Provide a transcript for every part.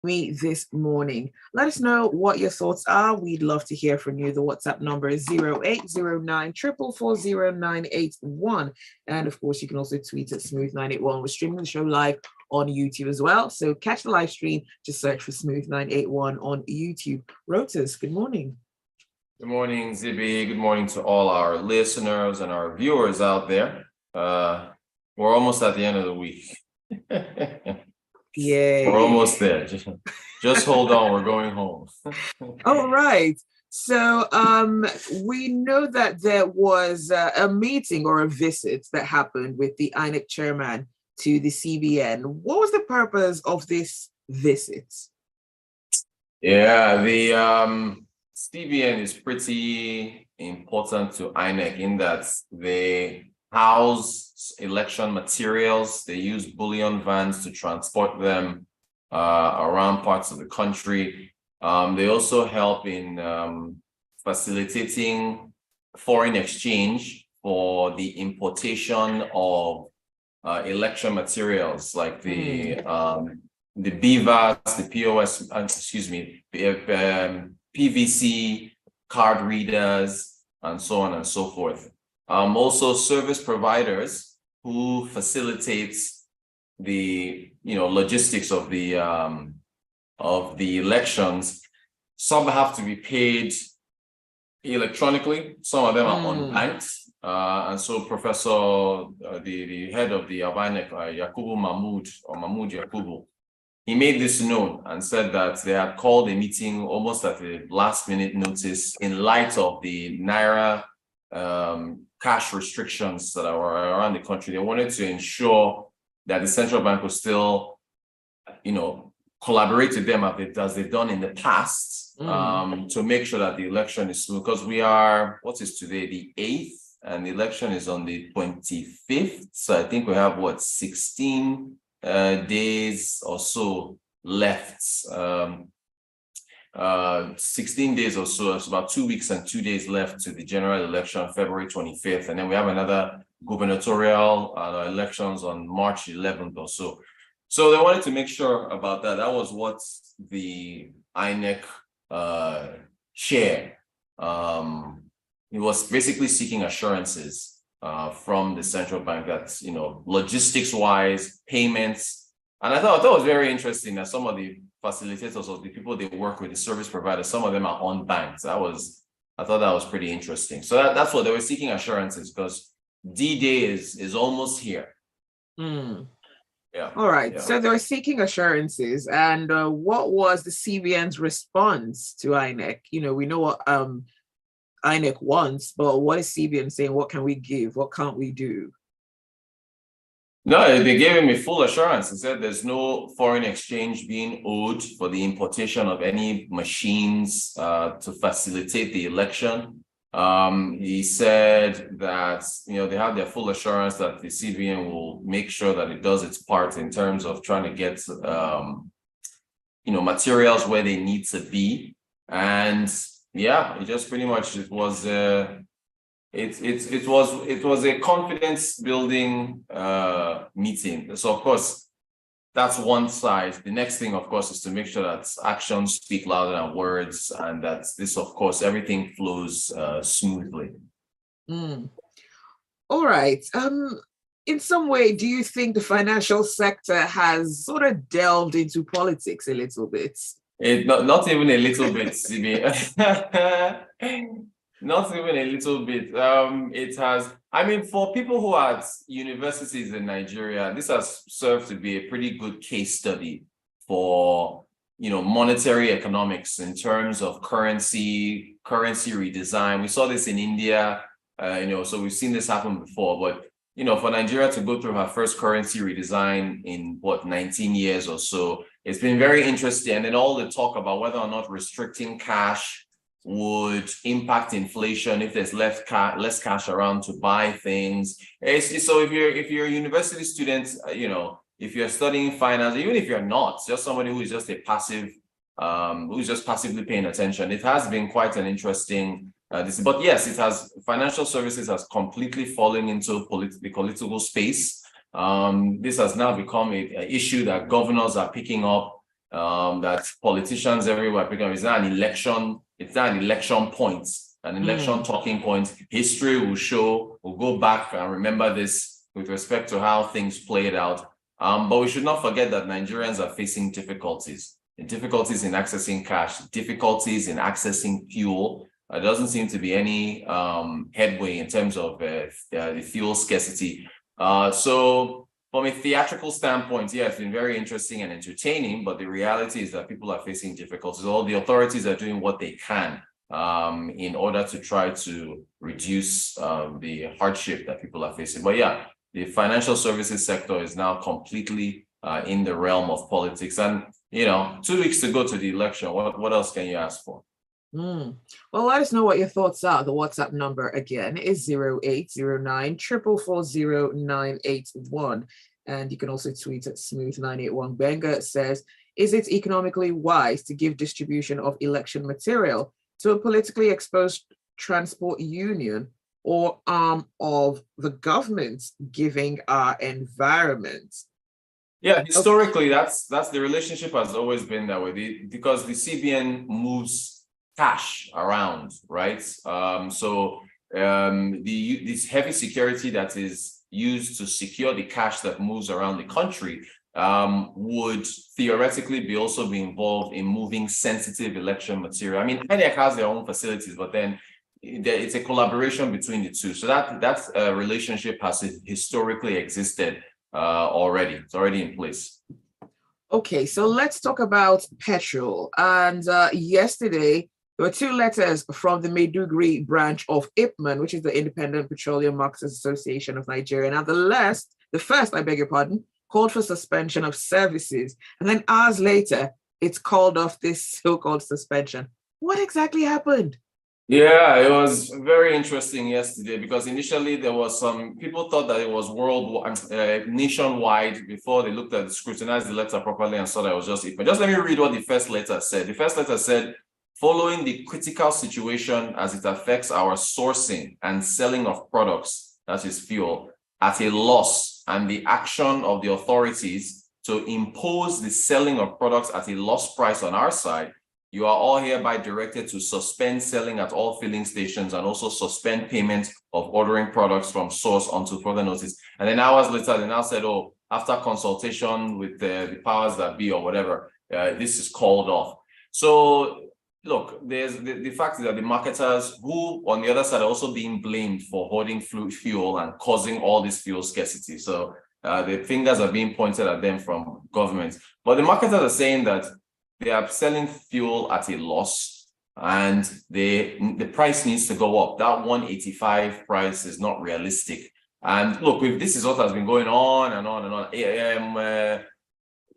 me this morning. Let us know what your thoughts are. We'd love to hear from you. The WhatsApp number is 0809 4440981. And of course, you can also tweet at Smooth981. We're streaming the show live on YouTube as well. So catch the live stream. Just search for Smooth981 on YouTube. Rotus, good morning. Good morning, Zibby. Good morning to all our listeners and our viewers out there. We're almost at the end of the week. Yeah, we're almost there. Just hold on. We're going home. All right. So we know that there was a meeting or a visit that happened with the INEC chairman to the CBN. What was the purpose of this visit? Yeah, the CBN is pretty important to INEC in that they house election materials. They use bullion vans to transport them around parts of the country. They also help in facilitating foreign exchange for the importation of election materials like the BVAS, the POS, PVC, card readers, and so on and so forth. Also service providers who facilitate the logistics of the elections. Some have to be paid electronically. Some of them are unbanked. And so Professor, the head of the INEC, Mahmoud Yakubu, he made this known and said that they had called a meeting almost at the last minute notice in light of the Naira cash restrictions that are around the country. They wanted to ensure that the central bank will still, collaborate with them as they've done in the past to make sure that the election is smooth. Because we are, what is today, the 8th, and the election is on the 25th. So I think we have, 16 days or so left. 16 days or so, it's about 2 weeks and 2 days left to the general election on February 25th. And then we have another gubernatorial elections on March 11th or so. So they wanted to make sure about that. That was what the INEC chair, he was basically seeking assurances from the central bank that, logistics-wise, payments. And I thought that was very interesting that some of the facilitators or the people they work with, the service providers, some of them are unbanked. I thought that was pretty interesting. So that's what they were seeking assurances, because D-Day is almost here. Yeah. All right. Yeah. So they were seeking assurances. And what was the CBN's response to INEC? We know what INEC wants, but what is CBN saying? What can we give? What can't we do? No, they gave him a full assurance. He said there's no foreign exchange being owed for the importation of any machines to facilitate the election. He said that they have their full assurance that the CBN will make sure that it does its part in terms of trying to get materials where they need to be. And yeah, it just pretty much it was a confidence building meeting. So of course that's one side. The next thing, of course, is to make sure that actions speak louder than words, and that this, of course, everything flows smoothly. All right. In some way, do you think the financial sector has sort of delved into politics a little bit? Not even a little bit, CB. Not even a little bit. It has, for people who are at universities in Nigeria, this has served to be a pretty good case study for, monetary economics in terms of currency redesign. We saw this in India, so we've seen this happen before. But, for Nigeria to go through her first currency redesign in 19 years or so, it's been very interesting. And then all the talk about whether or not restricting cash would impact inflation if there's less cash around to buy things. So if you're a university student, if you're studying finance, even if you're not, just somebody who is just a passive, who's just passively paying attention, it has been quite an interesting. But yes, it has. Financial services has completely fallen into the political space. This has now become an issue that governors are picking up. that politicians everywhere pick up. It's not an election point, an election talking point. History will show, we'll go back and remember this with respect to how things played out. But we should not forget that Nigerians are facing difficulties in accessing cash, difficulties in accessing fuel. There doesn't seem to be any headway in terms of the fuel scarcity. So from a theatrical standpoint, yeah, it's been very interesting and entertaining, but the reality is that people are facing difficulties. All the authorities are doing what they can in order to try to reduce the hardship that people are facing. But yeah, the financial services sector is now completely in the realm of politics. And, 2 weeks to go to the election. What else can you ask for? Well, let us know what your thoughts are. The WhatsApp number again is 0809 444 0981. And you can also tweet at Smooth981. Benga says, is it economically wise to give distribution of election material to a politically exposed transport union or arm of the government giving our environment? Yeah, historically, that's the relationship has always been that way because the CBN moves cash around, right? This heavy security that is used to secure the cash that moves around the country would theoretically be involved in moving sensitive election material. I mean, INEC has their own facilities, but then it's a collaboration between the two. So that relationship has historically existed already. It's already in place. Okay, so let's talk about petrol. And yesterday, there were 2 letters from the Maiduguri branch of IPMAN, which is the Independent Petroleum Marketers Association of Nigeria. Now, the first, I beg your pardon, called for suspension of services. And then hours later, it's called off this so-called suspension. What exactly happened? Yeah, it was very interesting yesterday because initially there was some people thought that it was nationwide before they looked at scrutinized the letter properly and saw that it was just IPMAN. Just let me read what the first letter said. The first letter said, following the critical situation as it affects our sourcing and selling of products, that is fuel, at a loss, and the action of the authorities to impose the selling of products at a loss price on our side, you are all hereby directed to suspend selling at all filling stations and also suspend payment of ordering products from source until further notice. And then hours later, they now said, oh, after consultation with the powers that be or whatever, this is called off. So look, there's the fact that the marketers who on the other side are also being blamed for hoarding fuel and causing all this fuel scarcity. So the fingers are being pointed at them from government. But the marketers are saying that they are selling fuel at a loss and the price needs to go up. That 185 price is not realistic. And look, this is what has been going on and on and on.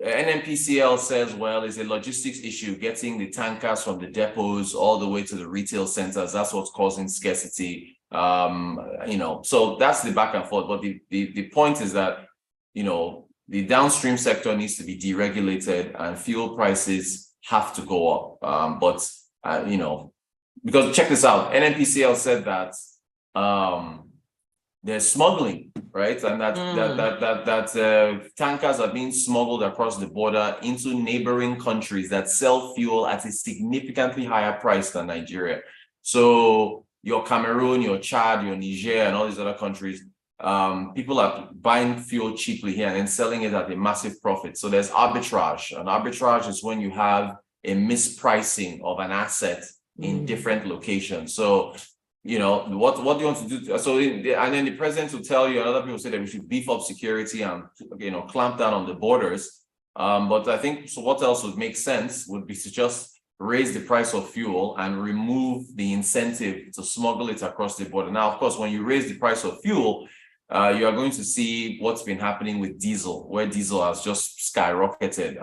NNPCL says, well, it's a logistics issue, getting the tankers from the depots all the way to the retail centers. That's what's causing scarcity. So that's the back and forth. But the point is that, the downstream sector needs to be deregulated and fuel prices have to go up. Because check this out, NNPCL said that there's smuggling, right? And that tankers are being smuggled across the border into neighboring countries that sell fuel at a significantly higher price than Nigeria. So your Cameroon, your Chad, your Niger, and all these other countries, people are buying fuel cheaply here and then selling it at a massive profit. So there's arbitrage. And arbitrage is when you have a mispricing of an asset in different locations. So, what do you want to do? So, and then the president will tell you, and other people say that we should beef up security and, clamp down on the borders. But I think, so what else would make sense would be to just raise the price of fuel and remove the incentive to smuggle it across the border. Now, of course, when you raise the price of fuel, you are going to see what's been happening with diesel, where diesel has just skyrocketed.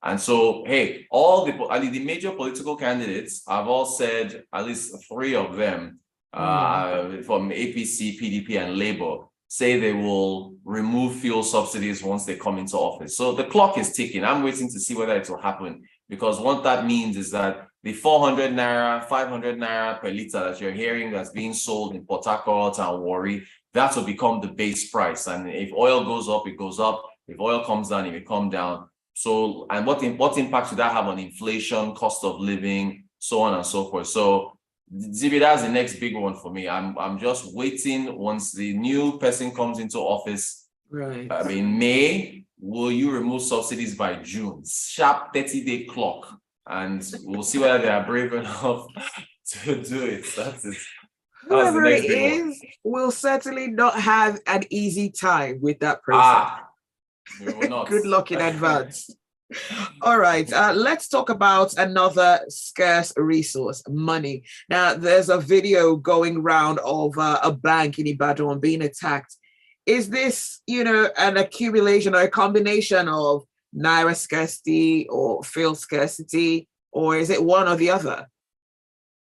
And so, hey, all the major political candidates have all said, at least 3 of them, from APC, PDP, and Labour, say they will remove fuel subsidies once they come into office. So the clock is ticking. I'm waiting to see whether it will happen, because what that means is that the 400 naira, 500 naira per litre that you're hearing that's being sold in Port Harcourt and Warri, that will become the base price. And if oil goes up, it goes up. If oil comes down, it will come down. So, and what impact would that have on inflation, cost of living, so on and so forth. So, Zibby, that's the next big one for me. I'm just waiting once the new person comes into office. Right. In May, will you remove subsidies by June? Sharp 30-day clock, and we'll see whether they are brave enough to do it. That's it. Whoever it is will certainly not have an easy time with that process. We will not. Good luck in advance. All right, let's talk about another scarce resource, money. Now, there's a video going around of a bank in Ibadan being attacked. Is this, an accumulation or a combination of naira scarcity or field scarcity, or is it one or the other?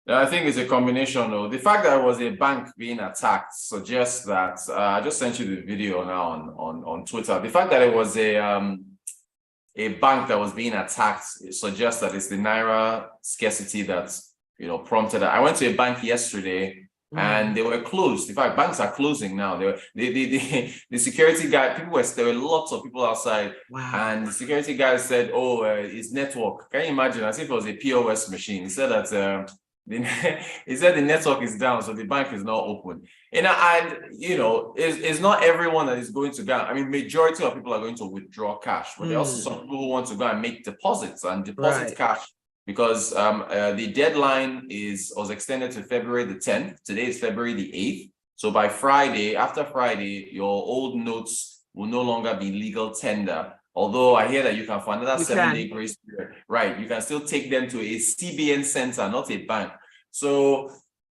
I think it's a combination. Though the fact that it was a bank being attacked suggests that I just sent you the video now on Twitter. The fact that it was a bank that was being attacked suggests that it's the naira scarcity that prompted it. I went to a bank yesterday and they were closed. In fact, banks are closing now. The security guy, there were lots of people outside. Wow. And the security guy said, "Oh, it's network." Can you imagine? As if it was a POS machine. He said that. He said the network is down, so the bank is not open. It's not everyone that is going to go. I mean, majority of people are going to withdraw cash, but there are also some people who want to go and make deposits and deposit cash because the deadline was extended to February the 10th. Today is February the 8th. So by Friday, after Friday, your old notes will no longer be legal tender. Although I hear that you can for another 7-day grace period, right? You can still take them to a CBN center, not a bank. So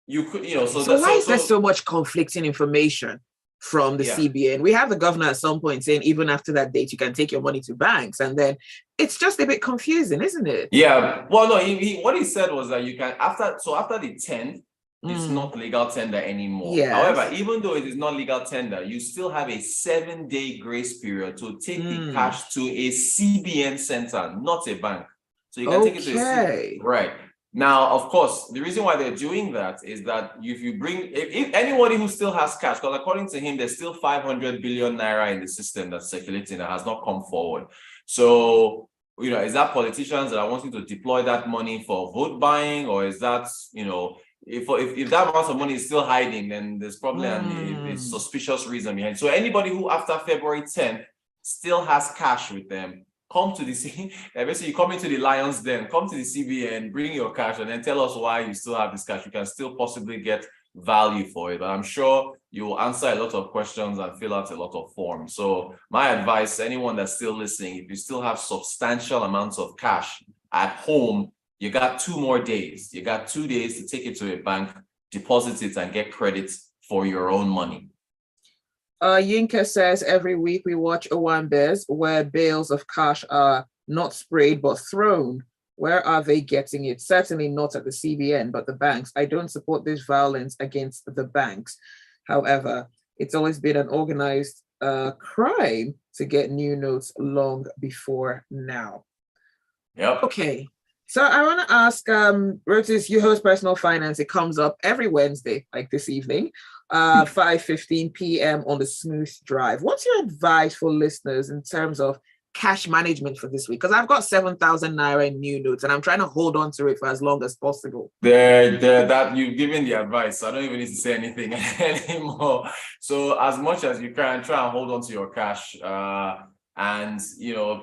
you could, So why is there so much conflicting information from the CBN? We have the governor at some point saying even after that date you can take your money to banks, and then it's just a bit confusing, isn't it? Yeah. Well, no. What he said was that you can after the 10th. It's not legal tender anymore. Yes. However, even though it is not legal tender, you still have a 7-day grace period to take the cash to a CBN center, not a bank. So you can take it to a CBN. Right. Now, of course, the reason why they're doing that is that if anybody who still has cash, because according to him, there's still 500 billion naira in the system that's circulating that has not come forward. So, is that politicians that are wanting to deploy that money for vote buying, or is that, if that amount of money is still hiding, then there's probably a suspicious reason behind it. So anybody who after February 10th still has cash with them, come to the basically you come into the lion's den, come to the CBN, bring your cash, and then tell us why you still have this cash. You can still possibly get value for it. But I'm sure you will answer a lot of questions and fill out a lot of forms. So my advice, anyone that's still listening, if you still have substantial amounts of cash at home, you got 2 more days. You got 2 days to take it to a bank, deposit it, and get credit for your own money. Yinka says every week we watch Owambes where bales of cash are not sprayed but thrown. Where are they getting it? Certainly not at the CBN, but the banks. I don't support this violence against the banks. However, it's always been an organized crime to get new notes long before now. Yep. Okay. So I want to ask, Rotus, you host Personal Finance. It comes up every Wednesday, like this evening, 5:15 p.m. on the Smooth Drive. What's your advice for listeners in terms of cash management for this week? Because I've got 7,000 naira in new notes and I'm trying to hold on to it for as long as possible. That you've given the advice. I don't even need to say anything anymore. So as much as you can, try and hold on to your cash. And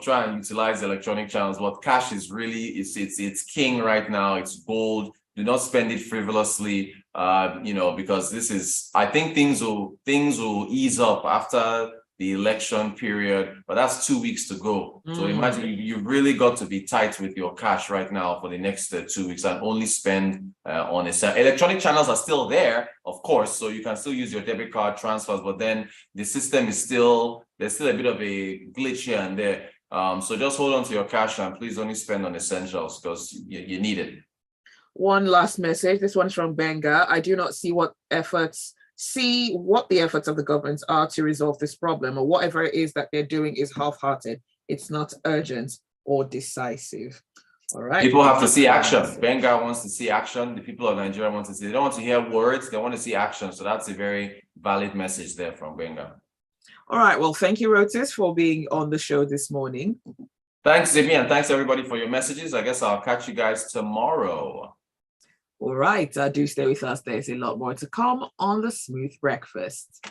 try and utilize electronic channels. But cash is really it's king right now. It's gold. Do not spend it frivolously. Because I think things will ease up after the election period, but that's 2 weeks to go. So imagine you've really got to be tight with your cash right now for the next 2 weeks and only spend on it. Electronic channels are still there, of course, so you can still use your debit card transfers, but then the system is there's still a bit of a glitch here and there. So just hold on to your cash and please only spend on essentials because you need it. One last message. This one's from Benga. I do not see what the efforts of the governments are to resolve this problem, or whatever it is that they're doing is half-hearted. It's not urgent or decisive. All right. People have to see action. Benga wants to see action. The people of Nigeria want to see. They don't want to hear words. They want to see action. So that's a very valid message there from Benga. All right. Well, thank you, Rotus, for being on the show this morning. Thanks, Zibby, and thanks everybody for your messages. I guess I'll catch you guys tomorrow. All right, do stay with us. There's a lot more to come on the Smooth Breakfast.